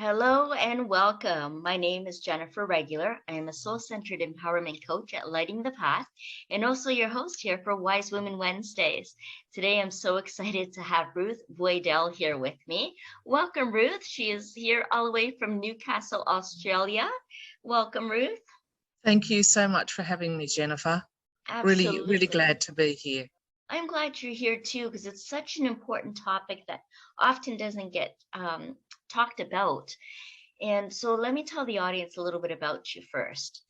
Hello and welcome. My name is Jennifer Regular. I am a soul-centered empowerment coach at Lighting the Path and also your host here for Wise Women Wednesdays. Today, I'm so excited to have Ruth Boydell here with me. Welcome, Ruth. She is here all the way from Newcastle, Australia. Welcome, Ruth. Thank you so much for having me, Jennifer. Absolutely. Really glad to be here. I'm glad you're here too, because it's such an important topic that often doesn't get talked about. And so let me tell the audience a little bit about you first.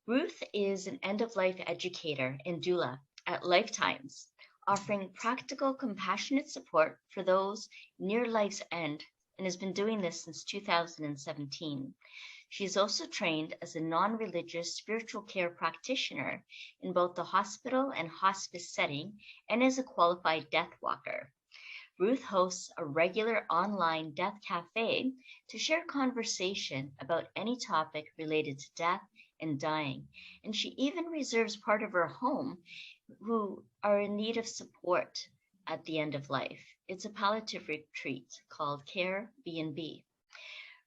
Ruth is an end-of-life educator and doula at Lifetimes, offering practical, compassionate support for those near life's end, and has been doing this since 2017. She is also trained as a non-religious spiritual care practitioner in both the hospital and hospice setting and is a qualified DeathWalker. Ruth hosts a regular online death cafe to share conversation about any topic related to death and dying. And she even reserves part of her home who are in need of support at the end of life. It's a palliative retreat called Care B&B.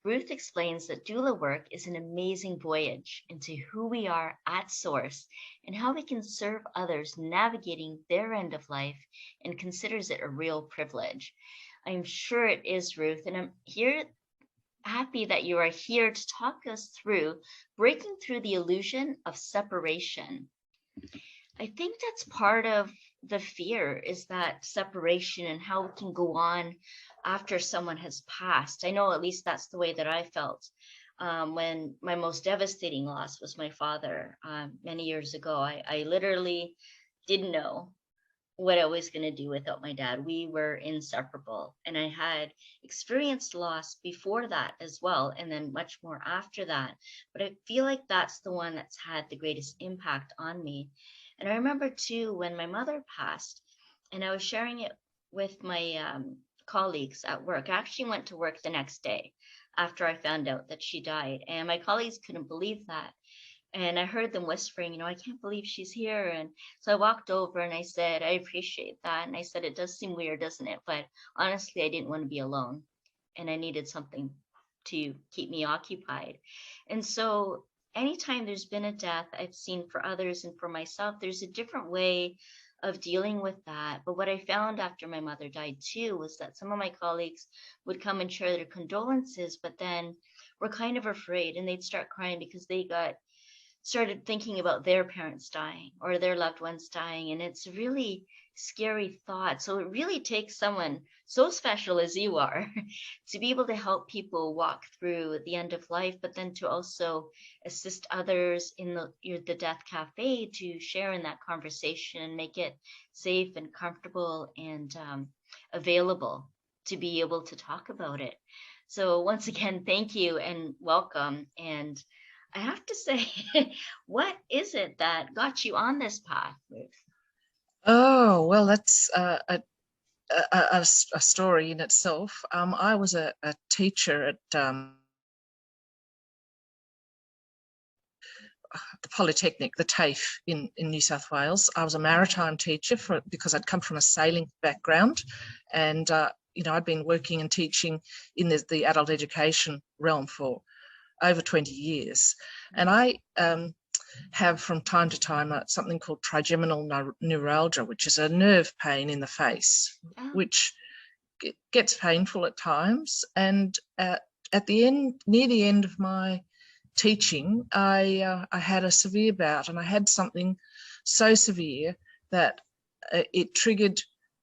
Ruth explains that doula work is an amazing voyage into who we are at source and how we can serve others navigating their end of life, and considers it a real privilege. I'm sure it is, Ruth, and I'm happy that you are here to talk us through breaking through the illusion of separation. I think that's part of the fear, is that separation and how it can go on after someone has passed. I know at least that's the way that I felt when my most devastating loss was my father many years ago. I literally didn't know what I was going to do without my dad. We were inseparable, and I had experienced loss before that as well, and then much more after that. But I feel like that's the one that's had the greatest impact on me. And I remember too, when my mother passed and I was sharing it with my colleagues at work. I actually went to work the next day after I found out that she died, and my colleagues couldn't believe that. And I heard them whispering, I can't believe she's here. And so I walked over and I said, I appreciate that. And I said, it does seem weird, doesn't it? But honestly, I didn't want to be alone, and I needed something to keep me occupied. And so anytime there's been a death I've seen for others and for myself, there's a different way of dealing with that. But what I found after my mother died too was that some of my colleagues would come and share their condolences, but then were kind of afraid, and they'd start crying because they started thinking about their parents dying or their loved ones dying. And it's a really scary thought. So it really takes someone so special as you are to be able to help people walk through the end of life, but then to also assist others in the death cafe to share in that conversation and make it safe and comfortable and available to be able to talk about it. So once again, thank you and welcome. And I have to say, what is it that got you on this path, Ruth? Oh, well, that's a story in itself. I was a teacher at the Polytechnic, the TAFE in New South Wales. I was a maritime teacher because I'd come from a sailing background, and I'd been working and teaching in the adult education realm for over 20 years. And I have from time to time something called trigeminal neuralgia, which is a nerve pain in the face, which gets painful at times. And at the end, near the end of my teaching, I had a severe bout, and I had something so severe that it triggered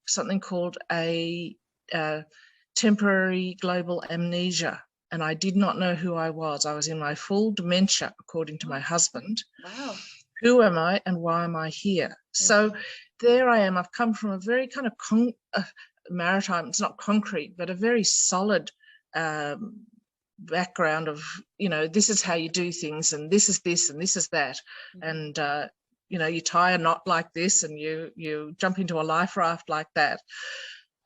something called a temporary global amnesia. And I did not know who I was. I was in my full dementia, according to my husband. Wow. Who am I and why am I here? So there I am. I've come from a very kind of maritime, it's not concrete, but a very solid background of, this is how you do things, and this is this and this is that. And, you tie a knot like this, and you jump into a life raft like that,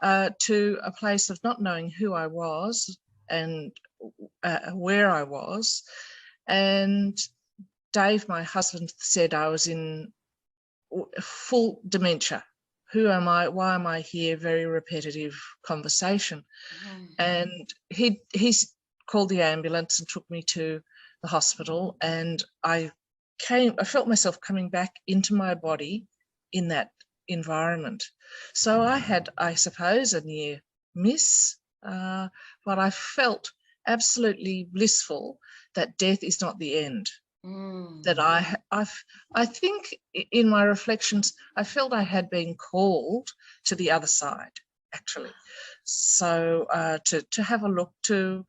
to a place of not knowing who I was and where I was. And Dave, my husband, said I was in full dementia. Who am I? Why am I here? Very repetitive conversation. And he called the ambulance and took me to the hospital, and I felt myself coming back into my body in that environment. So I had, I suppose, a near miss, but I felt absolutely blissful that death is not the end. That I think in my reflections, I felt I had been called to the other side, actually. So to have a look, to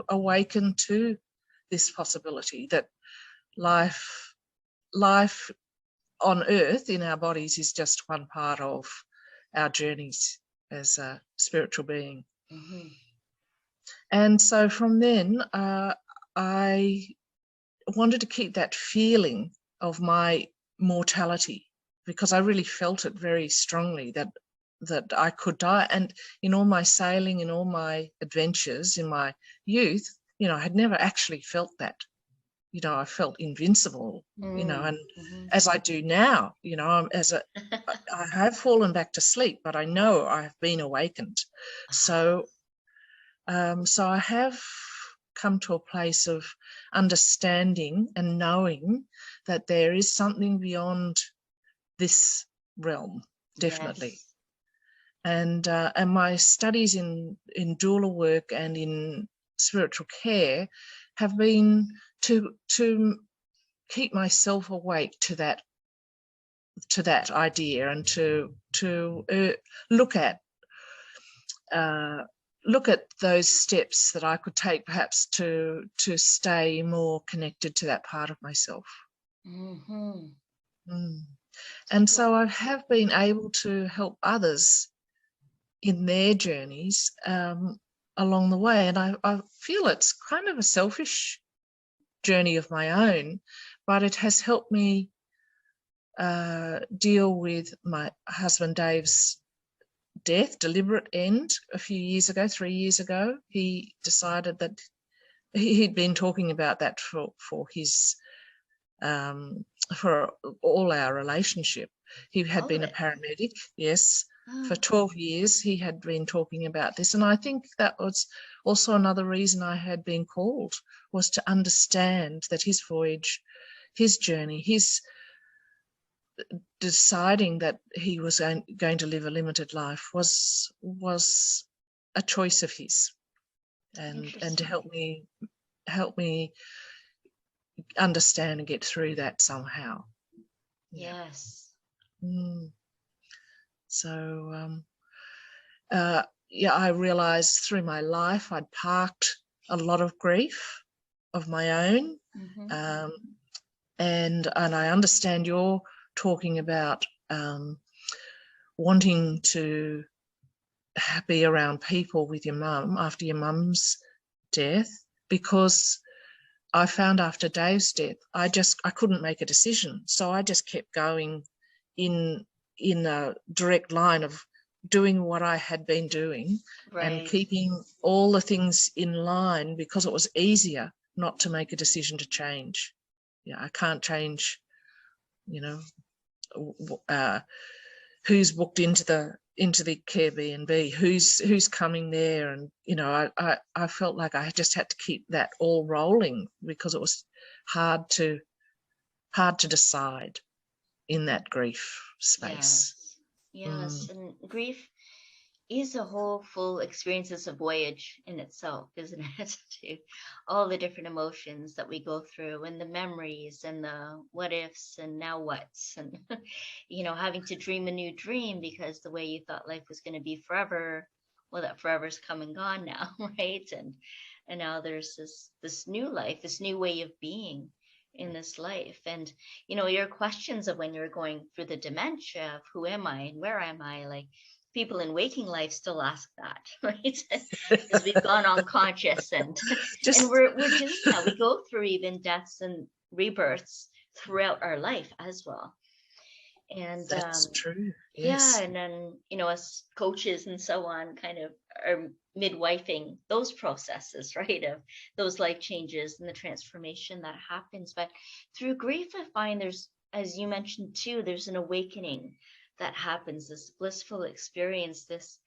awaken to this possibility that life on earth in our bodies is just one part of our journeys as a spiritual being. Mm-hmm. And so from then, I wanted to keep that feeling of my mortality, because I really felt it very strongly that I could die. And in all my sailing, in all my adventures in my youth, I had never actually felt that. I felt invincible, and as I do now, I have fallen back to sleep, but I know I have been awakened. So I have come to a place of understanding and knowing that there is something beyond this realm, definitely. Yes. And my studies in doula work and in spiritual care have been to keep myself awake to that idea, and to look at those steps that I could take, perhaps to stay more connected to that part of myself. Mm-hmm. And so I have been able to help others in their journeys along the way. And I feel it's kind of a selfish journey of my own, but it has helped me deal with my husband Dave's death, deliberate end, a few years ago, 3 years ago. He decided that he'd been talking about that for his for all our relationship. He had been a paramedic, yes. For 12 years he had been talking about this, and I think that was also another reason I had been called, was to understand that his voyage, his journey, his deciding that he was going to live a limited life was a choice of his, and to help me understand and get through that somehow. Yes. So I realized through my life I'd parked a lot of grief of my own. And I understand you're talking about wanting to be around people with your mum after your mum's death, because I found after Dave's death, I couldn't make a decision. So I just kept going in a direct line of doing what I had been doing, and keeping all the things in line, because it was easier not to make a decision to change. I can't change, who's booked into the care B&B, who's coming there, and I felt like I just had to keep that all rolling, because it was hard to decide in that grief space. Yes. And grief is a whole full experience. It's a voyage in itself, isn't it? To all the different emotions that we go through, and the memories, and the what ifs and now whats, and having to dream a new dream, because the way you thought life was going to be forever, well, that forever's come and gone now, right? And now there's this new life, this new way of being in this life. And your questions of when you're going through the dementia of who am I and where am I, like, people in waking life still ask that, right? Because we've gone unconscious, and we're just we go through even deaths and rebirths throughout our life as well. And that's true. Yes. And then us coaches and so on kind of are midwifing those processes, right, of those life changes and the transformation that happens. But through grief, I find there's, as you mentioned too, there's an awakening that happens, this blissful experience, this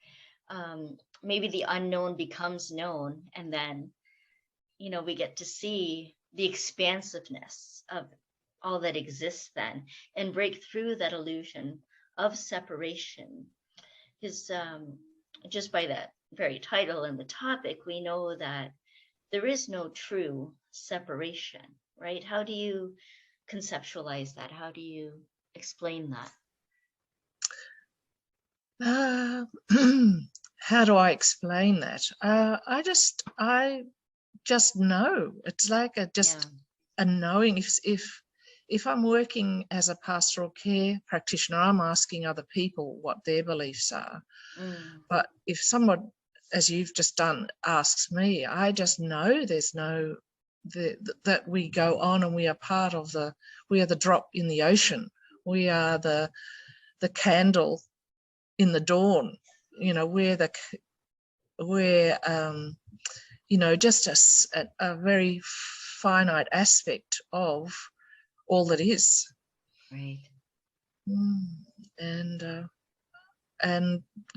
maybe the unknown becomes known, and then we get to see the expansiveness of all that exists then, and break through that illusion of separation. Because just by that very title and the topic, we know that there is no true separation, right? How do you conceptualize that? How do you explain that? How do I explain that? I just know. It's like a knowing. If I'm working as a pastoral care practitioner, I'm asking other people what their beliefs are. But if someone, as you've just done, asks me, I just know there's no, that we go on and we are part of we are the drop in the ocean. We are the candle in the dawn. We're just a very finite aspect of all that is. Right. And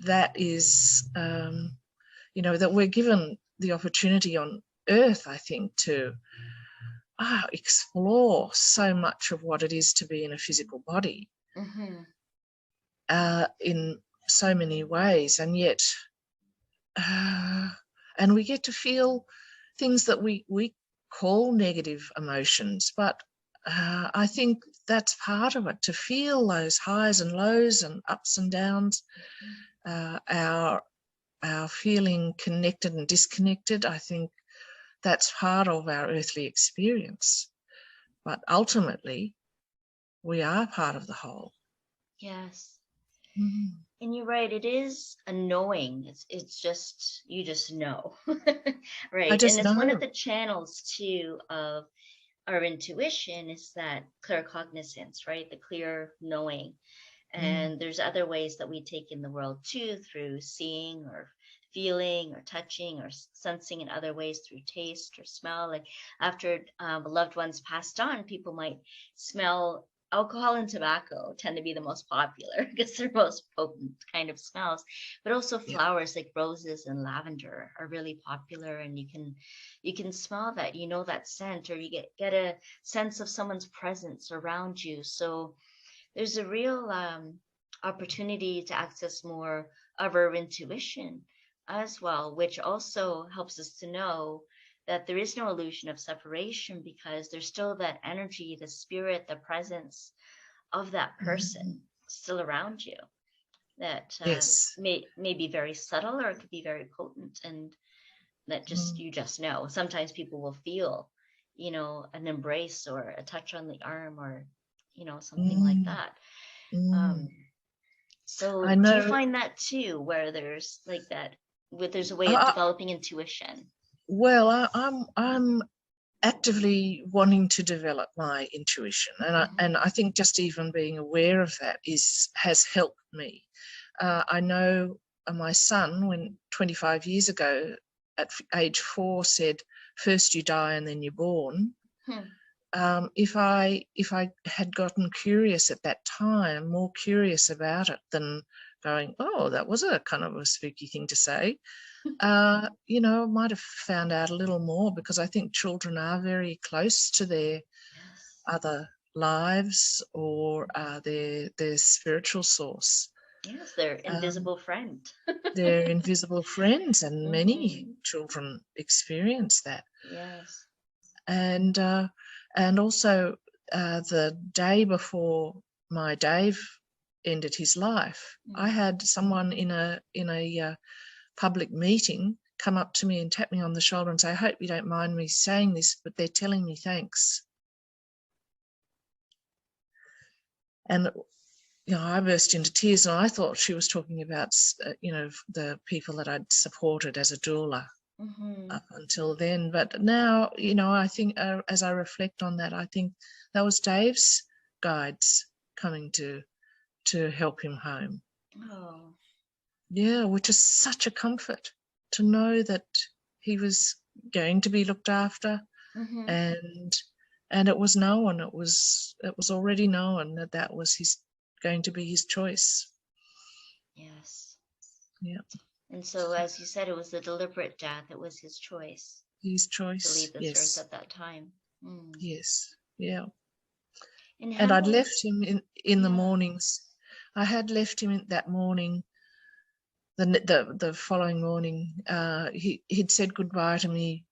that is, that we're given the opportunity on earth, I think, to explore so much of what it is to be in a physical body, in so many ways, and yet and we get to feel things that we call negative emotions, but I think that's part of it, to feel those highs and lows and ups and downs, our feeling connected and disconnected. I think that's part of our earthly experience, but ultimately we are part of the whole. Yes. And you're right, it is a knowing. It's just, you just know. Right. And it's one of the channels too of our intuition, is that claircognizance, right? The clear knowing. And there's other ways that we take in the world too, through seeing or feeling or touching or sensing, in other ways through taste or smell. Like after loved ones passed on, people might smell. Alcohol and tobacco tend to be the most popular because they're most potent kind of smells, but also flowers like roses and lavender are really popular, and you can smell that, that scent, or you get a sense of someone's presence around you. So there's a real opportunity to access more of our intuition as well, which also helps us to know that there is no illusion of separation, because there's still that energy, the spirit, the presence of that person still around you, that may be very subtle, or it could be very potent, and that you just know. Sometimes people will feel, an embrace or a touch on the arm, or, something like that. So do you find that too, where there's like that, there's a way of developing intuition? Well, I'm actively wanting to develop my intuition, and I think just even being aware of that has helped me. I know my son, when 25 years ago, at age 4, said, "First you die and then you're born." If I had gotten curious at that time, more curious about it than going, "Oh, that was a kind of a spooky thing to say," I might have found out a little more, because I think children are very close to their other lives, or their spiritual source. Yes, their invisible friend. They're invisible friends, and many children experience that. Yes. And also the day before my Dave ended his life, I had someone in a public meeting come up to me and tap me on the shoulder and say, "I hope you don't mind me saying this, but they're telling me thanks." And I burst into tears, and I thought she was talking about the people that I'd supported as a doula up until then. But now, I think as I reflect on that, I think that was Dave's guides coming to help him home. Yeah, which is such a comfort to know that he was going to be looked after, and it was known, it was already known that was going to be his choice. Yes. Yeah. And so, as you said, it was a deliberate death. It was his choice. his to choice. leave this earth Yes, at that time. Mm. yes, yeah. And And I'd how, left him in the yeah. mornings. I had left him that morning. The following morning, he'd said goodbye to me,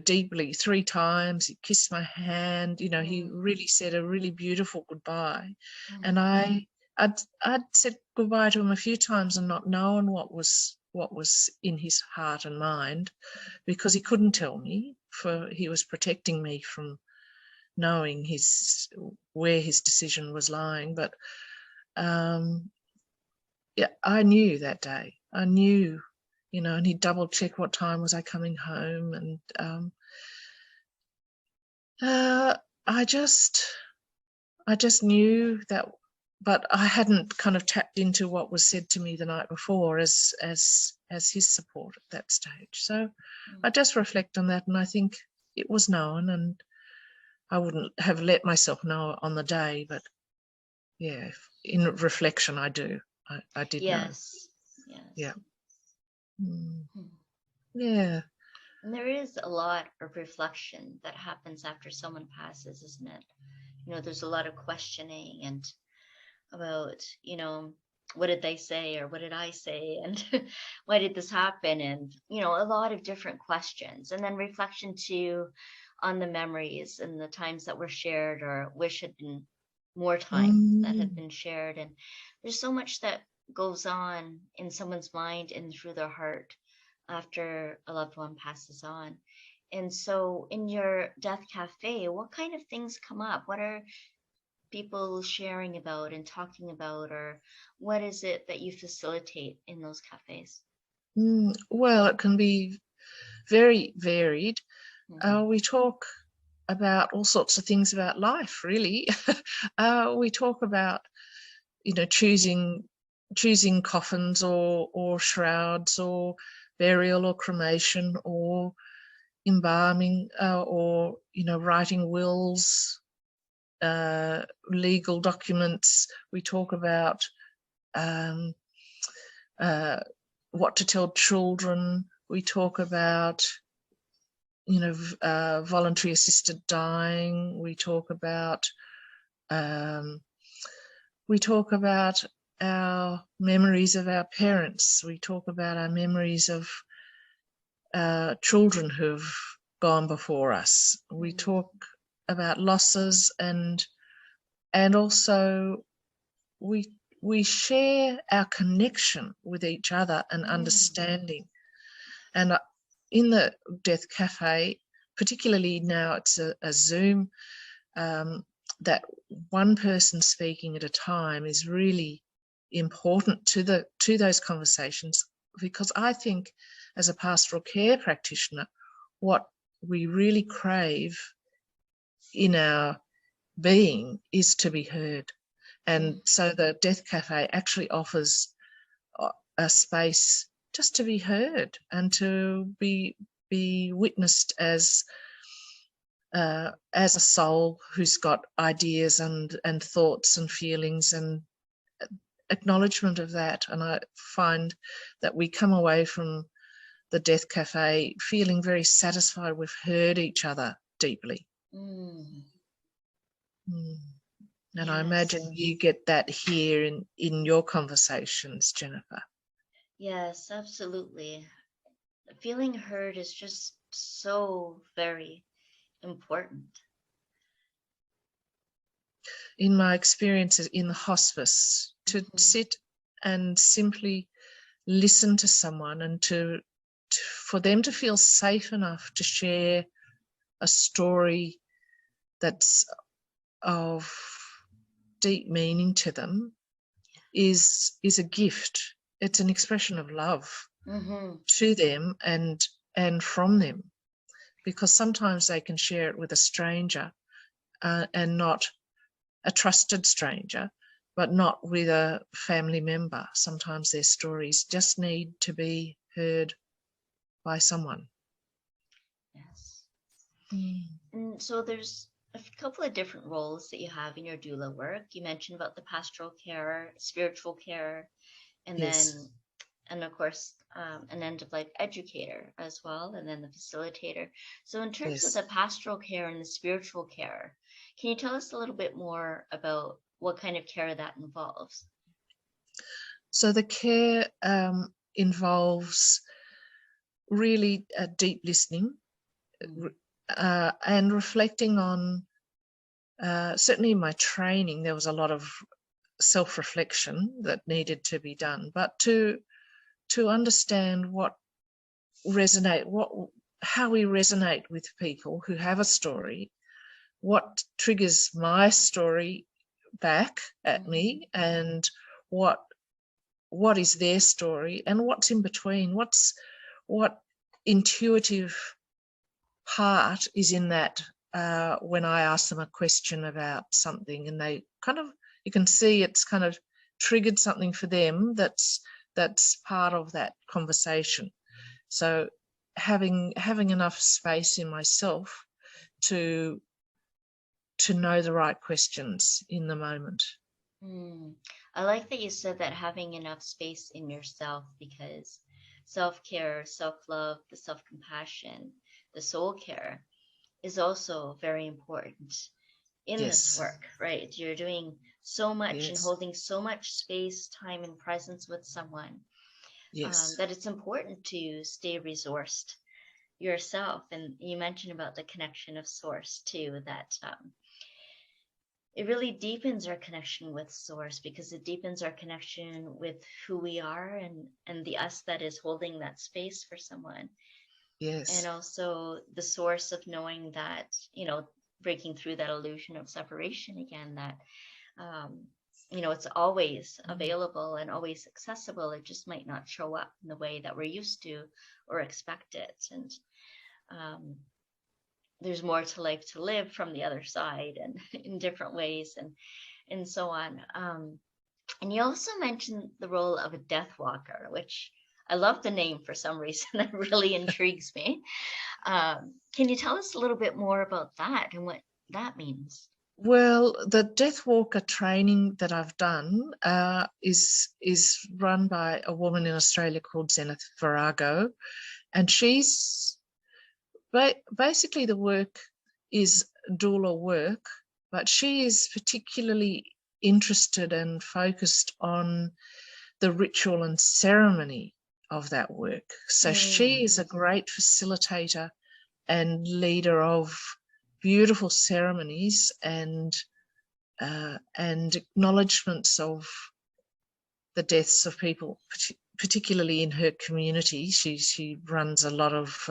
deeply 3 times. He kissed my hand. He really said a really beautiful goodbye. And I'd said goodbye to him a few times and not known what was in his heart and mind, because he couldn't tell me, for he was protecting me from knowing where his decision was lying. But yeah, I knew that day. I knew, and he'd double check what time was I coming home. And I just knew that, but I hadn't kind of tapped into what was said to me the night before as his support at that stage. So I just reflect on that, and I think it was known, and I wouldn't have let myself know on the day, but yeah, in reflection, I do. I did know. Yes. Yes. Yeah. Yeah. And there is a lot of reflection that happens after someone passes, isn't it? There's a lot of questioning and about, what did they say, or what did I say, and why did this happen? And, a lot of different questions. And then reflection too on the memories and the times that were shared, or wish had been more time that had been shared. And there's so much that goes on in someone's mind and through their heart after a loved one passes on. And so in your death cafe, what kind of things come up? What are people sharing about and talking about, or what is it that you facilitate in those cafes? Well, it can be very varied. We talk about all sorts of things about life, really. We talk about, choosing coffins or shrouds, or burial or cremation, or embalming, or writing wills, legal documents. We talk about what to tell children. We talk about voluntary assisted dying. We talk about our memories of our parents. We talk about our memories of children who've gone before us. We talk about losses, and also we share our connection with each other and understanding. And in the Death Cafe, particularly now it's a Zoom, that one person speaking at a time is really important to those conversations, because I think as a pastoral care practitioner, what we really crave in our being is to be heard. And so the Death Cafe actually offers a space just to be heard and to be witnessed as a soul who's got ideas and thoughts and feelings, and acknowledgement of that. And I find that we come away from the Death Cafe feeling very satisfied we've heard each other deeply. And yes. I imagine you get that here in your conversations, Jennifer. Yes, absolutely. Feeling heard is just so very important. In my experiences in the hospice, to sit and simply listen to someone, and for them to feel safe enough to share a story that's of deep meaning to them is a gift. It's an expression of love to them and from them, because sometimes they can share it with a stranger, and not a trusted stranger, but not with a family member. Sometimes their stories just need to be heard by someone. Yes. And so there's a couple of different roles that you have in your doula work. You mentioned about the pastoral care, spiritual care, and yes. then, and of course, an end-of-life educator as well, and then the facilitator. So in terms of Yes. the pastoral care and the spiritual care, can you tell us a little bit more about what kind of care that involves? So the care involves really deep listening and reflecting on, certainly in my training, there was a lot of self-reflection that needed to be done, but to understand how we resonate with people who have a story, what triggers my story back at me, and what is their story, and what's in between, what intuitive part is in that, when I ask them a question about something and they kind of, you can see it's kind of triggered something for them that's part of that conversation. So having enough space in myself to know the right questions in the moment. I like that you said that, having enough space in yourself, because self-care, self-love, the self-compassion, the soul care is also very important in this Yes. work, right? You're doing so much and Yes. holding so much space, time, and presence with someone, Yes. that it's important to stay resourced yourself. And you mentioned about the connection of source too, that it really deepens our connection with source, because it deepens our connection with who we are, and the us that is holding that space for someone. Yes. And also the source of knowing that, breaking through that illusion of separation again, that it's always available and always accessible. It just might not show up in the way that we're used to or expect it. And there's more to life to live from the other side, and in different ways, and so on. And you also mentioned the role of a death walker, which I love the name for some reason. That really intrigues me. Can you tell us a little bit more about that and what that means? Well, the DeathWalker training that I've done is run by a woman in Australia called Zenith Virago, and she's basically, the work is doula work, but she is particularly interested and focused on the ritual and ceremony of that work. So she is a great facilitator and leader of beautiful ceremonies and acknowledgements of the deaths of people, particularly in her community. She runs a lot of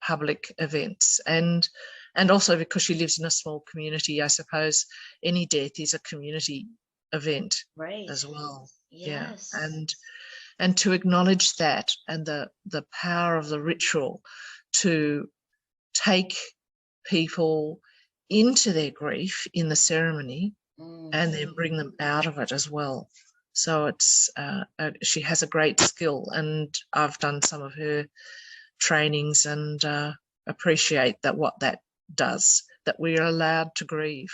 public events, and also because she lives in a small community, I suppose any death is a community event, right, as well. Yes. Yeah, and to acknowledge that, and the power of the ritual to take people into their grief in the ceremony and then bring them out of it as well. So it's she has a great skill, and I've done some of her trainings and appreciate what that does, that we are allowed to grieve.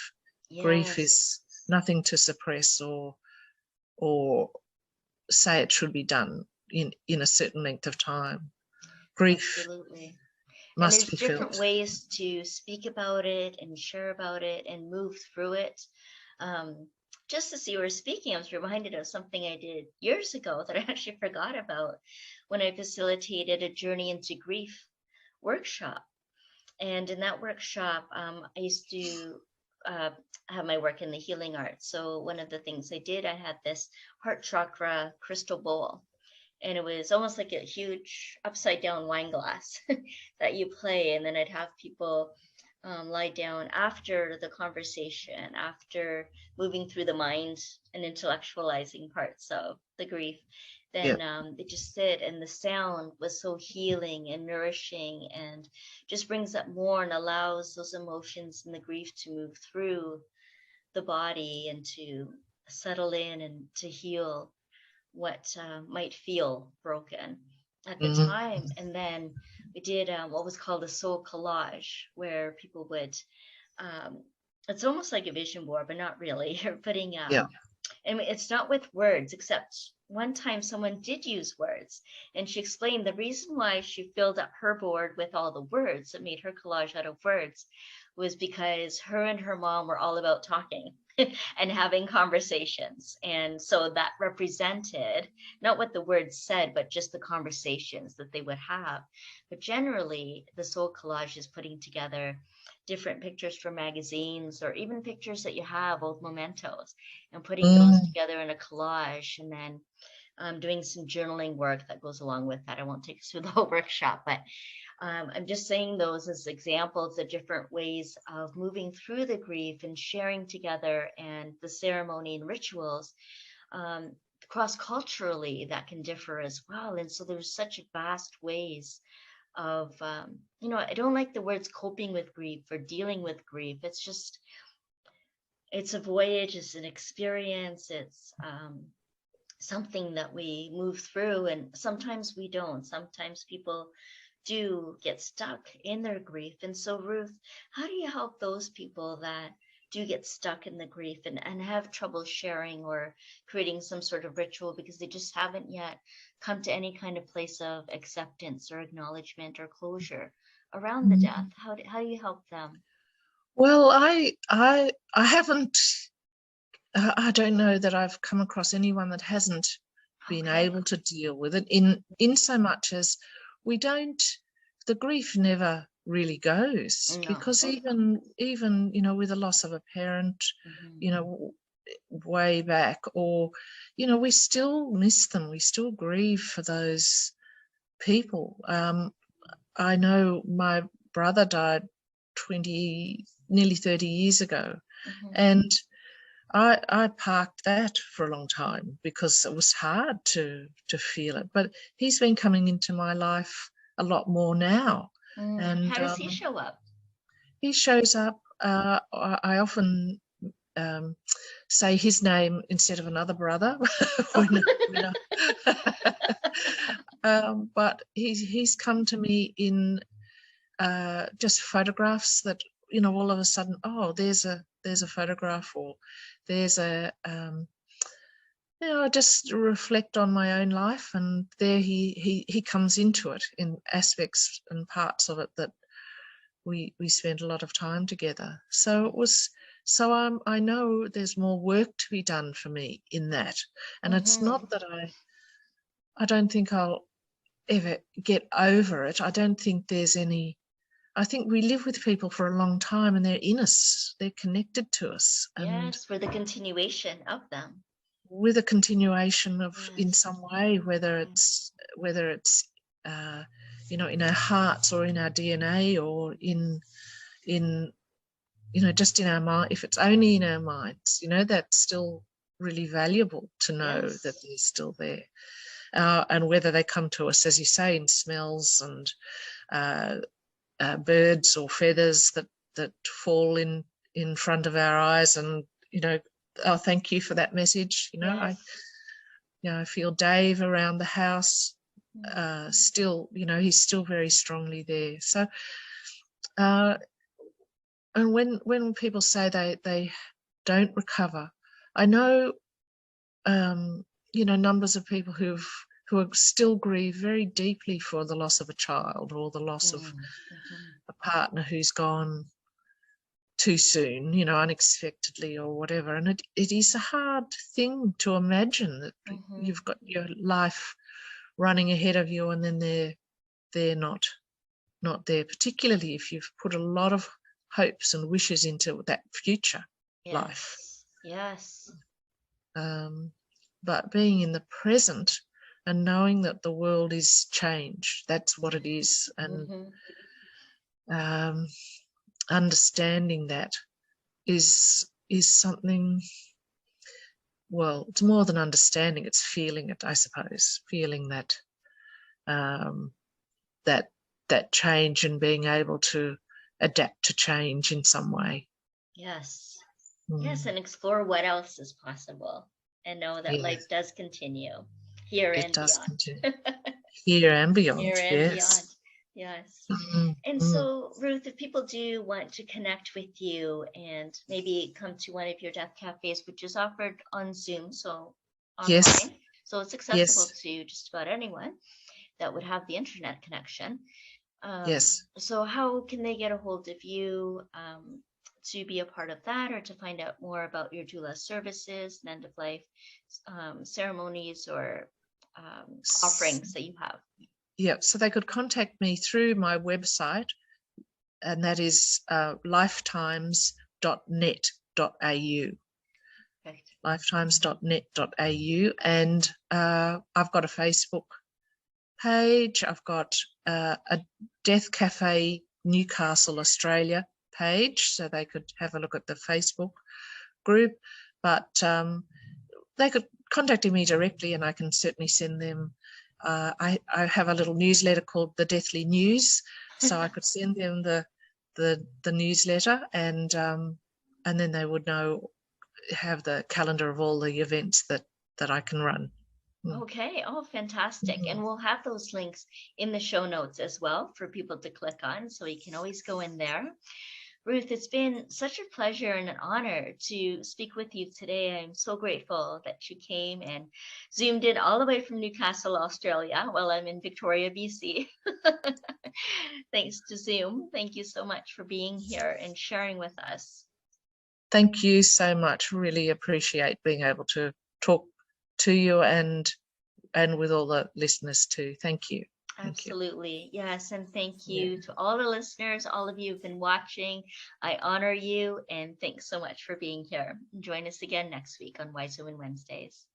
Yes. Grief is nothing to suppress or say it should be done in a certain length of time. Grief Absolutely must be felt. And there's different ways to speak about it and share about it and move through it. Just as you were speaking, I was reminded of something I did years ago that I actually forgot about, when I facilitated a Journey into Grief workshop. And in that workshop, I used to have my work in the healing arts. So one of the things I did, I had this heart chakra crystal bowl, and it was almost like a huge upside down wine glass that you play. And then I'd have people lie down after the conversation, after moving through the mind and intellectualizing parts of the grief. Then they just sit, and the sound was so healing and nourishing, and just brings up more and allows those emotions and the grief to move through the body and to settle in and to heal what might feel broken at the time. And then we did what was called a soul collage, where people would, it's almost like a vision board, but not really. You're putting And it's not with words, except one time someone did use words, and she explained the reason why she filled up her board with all the words that made her collage out of words was because her and her mom were all about talking and having conversations. And so that represented not what the words said, but just the conversations that they would have. But generally, the soul collage is putting together different pictures from magazines, or even pictures that you have, old mementos, and putting those together in a collage, and then doing some journaling work that goes along with that. I won't take us through the whole workshop, but I'm just saying those as examples of different ways of moving through the grief and sharing together, and the ceremony and rituals cross-culturally that can differ as well. And so there's such vast ways of, I don't like the words coping with grief or dealing with grief. It's just, it's a voyage, it's an experience, it's something that we move through, and sometimes we don't. Sometimes people do get stuck in their grief. And so, Ruth, how do you help those people that do get stuck in the grief and have trouble sharing or creating some sort of ritual because they just haven't yet come to any kind of place of acceptance or acknowledgement or closure around the death? How do you help them? Well, I haven't, I don't know that I've come across anyone that hasn't been able to deal with it, in so much as we don't, the grief never really goes. No. Because even with the loss of a parent, way back, or we still miss them, we still grieve for those people. I know my brother died nearly 30 years ago, and I parked that for a long time because it was hard to feel it. But he's been coming into my life a lot more now. And how does he show up? He shows up. I often say his name instead of another brother. But he's come to me in just photographs that all of a sudden, oh, there's a photograph, or there's a I just reflect on my own life, and there he comes into it in aspects and parts of it that we spent a lot of time together. So I know there's more work to be done for me in that, and it's not that I don't think I'll ever get over it. I don't think there's any. I think we live with people for a long time, and they're in us. They're connected to us. Yes, for the continuation of them. With a continuation of, in some way, whether it's in our hearts or in our DNA or in just in our mind. If it's only in our minds, that's still really valuable to know that they're still there. And whether they come to us, as you say, in smells and birds or feathers that fall in front of our eyes, and oh, thank you for that message. I feel Dave around the house still. He's still very strongly there. So and when people say they don't recover, I know numbers of people who still grieve very deeply for the loss of a child, or the loss of a partner who's gone too soon, unexpectedly or whatever. And it is a hard thing to imagine that you've got your life running ahead of you, and then they're not there, particularly if you've put a lot of hopes and wishes into that future life. Yes. But being in the present and knowing that the world is changed, that's what it is, and understanding that is something. Well, it's more than understanding; it's feeling it, I suppose. Feeling that that change, and being able to adapt to change in some way. Yes. Yes, and explore what else is possible, and know that life does continue here and beyond. Here and beyond. Here and beyond. Yes. And so, Ruth, Ruth, if people do want to connect with you and maybe come to one of your death cafes, which is offered on Zoom, so Yes, online, so it's accessible yes, to just about anyone that would have the internet connection. yes. So how can they get a hold of you to be a part of that, or to find out more about your doula services and end of life ceremonies or offerings that you have? Yeah, so they could contact me through my website, and that is lifetimes.net.au. Perfect. lifetimes.net.au, and I've got a Facebook page. I've got a Death Cafe Newcastle, Australia page, so they could have a look at the Facebook group. But they could contact me directly, and I can certainly send them. I have a little newsletter called the Deathly News, so I could send them the newsletter, and then they would have the calendar of all the events that I can run. Okay. Oh, fantastic. And we'll have those links in the show notes as well for people to click on, so you can always go in there. Ruth, it's been such a pleasure and an honor to speak with you today. I'm so grateful that you came and zoomed in all the way from Newcastle, Australia, while I'm in Victoria, BC. Thanks to Zoom. Thank you so much for being here and sharing with us. Thank you so much. Really appreciate being able to talk to you and with all the listeners too. Thank you. Absolutely. Yes. And thank you to all the listeners, all of you who've been watching. I honor you, and thanks so much for being here. Join us again next week on Wise Women Wednesdays.